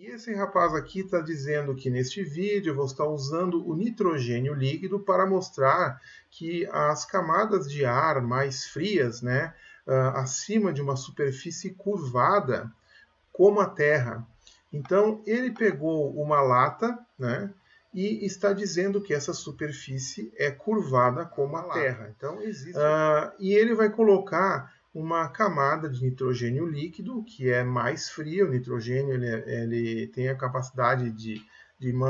E esse rapaz aqui está dizendo que neste vídeo eu vou estar usando o nitrogênio líquido para mostrar que as camadas de ar mais frias, né, acima de uma superfície curvada, como a Terra. Então ele pegou uma lata, né, e está dizendo que essa superfície é curvada como a Terra. Então existe. E ele vai colocar uma camada de nitrogênio líquido, que é mais fria. O nitrogênio ele tem a capacidade de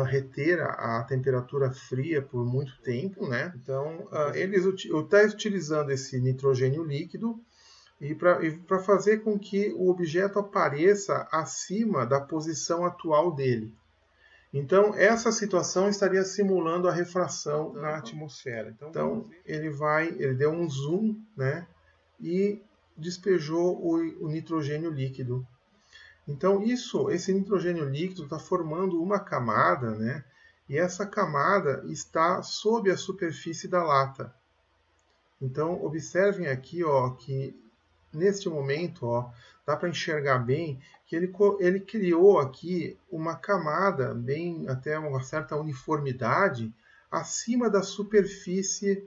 reter a temperatura fria por muito tempo, né? Então, ele está utilizando esse nitrogênio líquido e para fazer com que o objeto apareça acima da posição atual dele. Então, essa situação estaria simulando a refração na atmosfera. Então, ele deu um zoom, né, e despejou o nitrogênio líquido. Então, esse nitrogênio líquido está formando uma camada, né, e essa camada está sob a superfície da lata. Então, observem aqui, ó, que neste momento, ó, dá para enxergar bem que ele criou aqui uma camada, bem até uma certa uniformidade, acima da superfície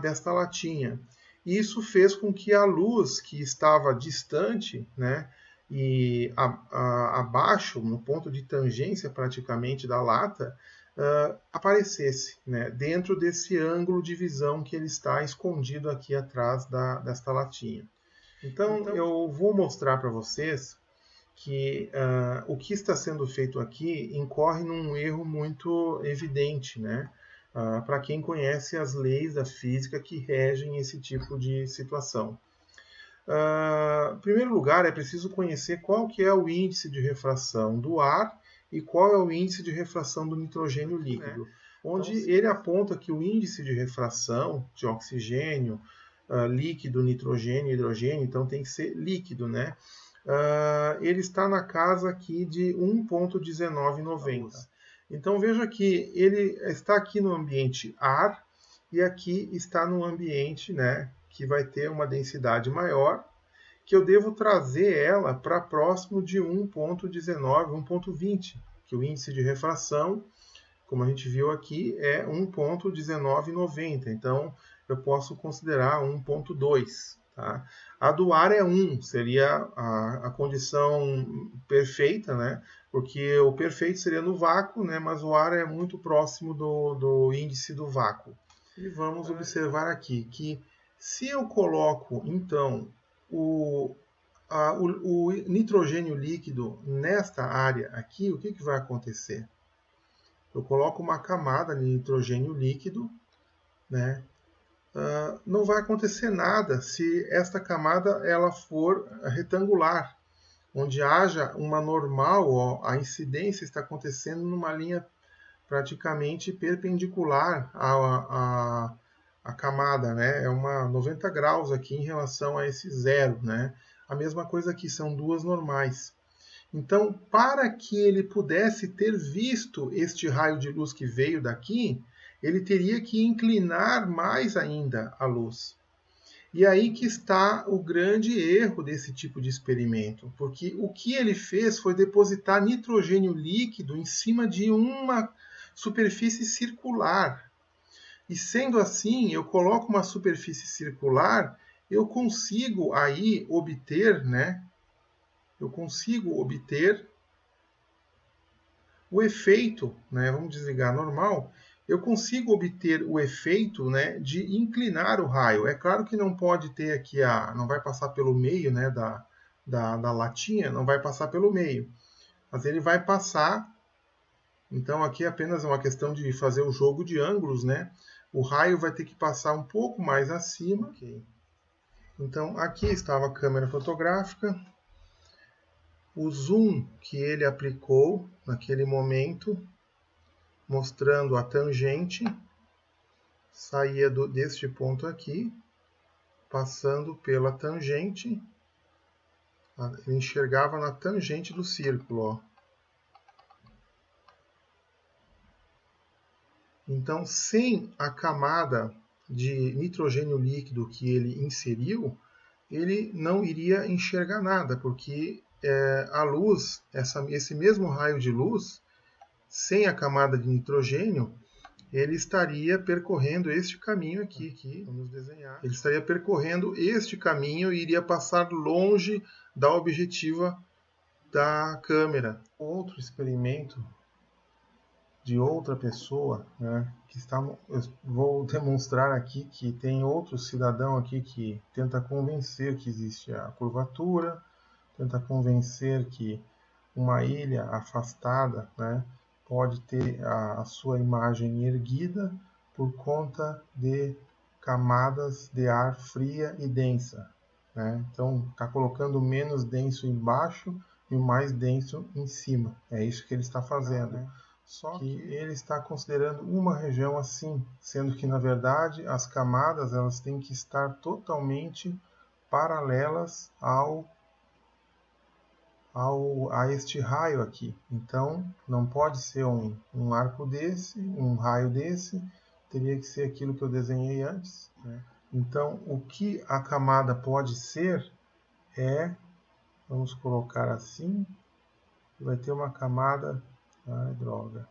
desta latinha. E isso fez com que a luz que estava distante, né, e abaixo, no ponto de tangência praticamente da lata, aparecesse, né, dentro desse ângulo de visão que ele está escondido aqui atrás desta latinha. Então eu vou mostrar para vocês que o que está sendo feito aqui incorre num erro muito evidente, né? Para quem conhece as leis da física que regem esse tipo de situação. Em primeiro lugar, é preciso conhecer qual que é o índice de refração do ar e qual é o índice de refração do nitrogênio líquido, onde ele aponta que o índice de refração de oxigênio, líquido, nitrogênio e hidrogênio, então tem que ser líquido, né? Ele está na casa aqui de 1,1990. Então veja que ele está aqui no ambiente ar e aqui está no ambiente, né, que vai ter uma densidade maior, que eu devo trazer ela para próximo de 1,19, 1,20, que o índice de refração, como a gente viu aqui, é 1,1990. Então eu posso considerar 1,2. Tá? A do ar é 1, seria a condição perfeita, né? Porque o perfeito seria no vácuo, né? Mas o ar é muito próximo do índice do vácuo. E vamos observar aqui que se eu coloco, então, o nitrogênio líquido nesta área aqui, o que vai acontecer? Eu coloco uma camada de nitrogênio líquido, né? Não vai acontecer nada se esta camada ela for retangular, onde haja uma normal, ó, a incidência está acontecendo numa linha praticamente perpendicular à camada, né? É uma 90 graus aqui em relação a esse zero, né? A mesma coisa aqui, são duas normais. Então, para que ele pudesse ter visto este raio de luz que veio daqui, ele teria que inclinar mais ainda a luz. E aí que está o grande erro desse tipo de experimento, porque o que ele fez foi depositar nitrogênio líquido em cima de uma superfície circular. E sendo assim, eu coloco uma superfície circular, eu consigo aí obter, né? Eu consigo obter o efeito, né? Vamos desligar normal. Eu consigo obter o efeito, né, de inclinar o raio. É claro que não pode ter aqui não vai passar pelo meio, né, da latinha, não vai passar pelo meio, mas ele vai passar. Então aqui é apenas uma questão de fazer o jogo de ângulos, né? O raio vai ter que passar um pouco mais acima. Okay. Então aqui estava a câmera fotográfica. O zoom que ele aplicou naquele momento, mostrando a tangente, saía deste ponto aqui, passando pela tangente, ele enxergava na tangente do círculo, ó. Então, sem a camada de nitrogênio líquido que ele inseriu, ele não iria enxergar nada, porque a luz, esse mesmo raio de luz, sem a camada de nitrogênio, ele estaria percorrendo este caminho aqui, vamos desenhar. Ele estaria percorrendo este caminho e iria passar longe da objetiva da câmera. Outro experimento de outra pessoa, né, eu vou demonstrar aqui que tem outro cidadão aqui que tenta convencer que existe a curvatura, tenta convencer que uma ilha afastada, né, pode ter a sua imagem erguida por conta de camadas de ar fria e densa, né? Então, está colocando o menos denso embaixo e o mais denso em cima. É isso que ele está fazendo. Né? Só que ele está considerando uma região assim, sendo que, na verdade, as camadas elas têm que estar totalmente paralelas a este raio aqui. Então, não pode ser um arco desse, um raio desse, teria que ser aquilo que eu desenhei antes. Né? Então, o que a camada pode ser vamos colocar assim, vai ter uma camada, droga,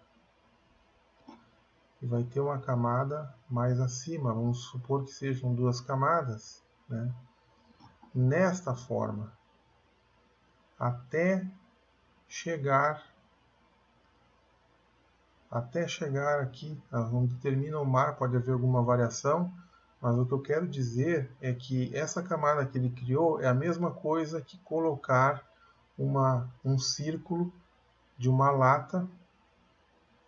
e vai ter uma camada mais acima, vamos supor que sejam duas camadas, né? Nesta forma, até chegar aqui, onde termina o mar, pode haver alguma variação, mas o que eu quero dizer é que essa camada que ele criou é a mesma coisa que colocar um círculo de uma lata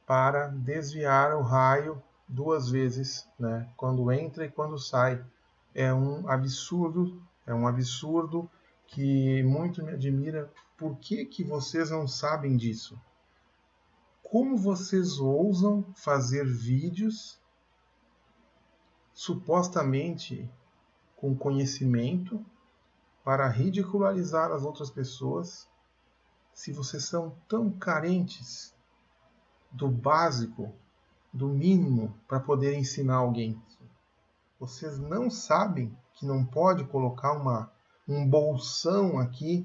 para desviar o raio duas vezes, né? Quando entra e quando sai. É um absurdo que muito me admira. Por que vocês não sabem disso? Como vocês ousam fazer vídeos supostamente com conhecimento para ridicularizar as outras pessoas se vocês são tão carentes do básico, do mínimo, para poder ensinar alguém? Vocês não sabem que não pode colocar um bolsão aqui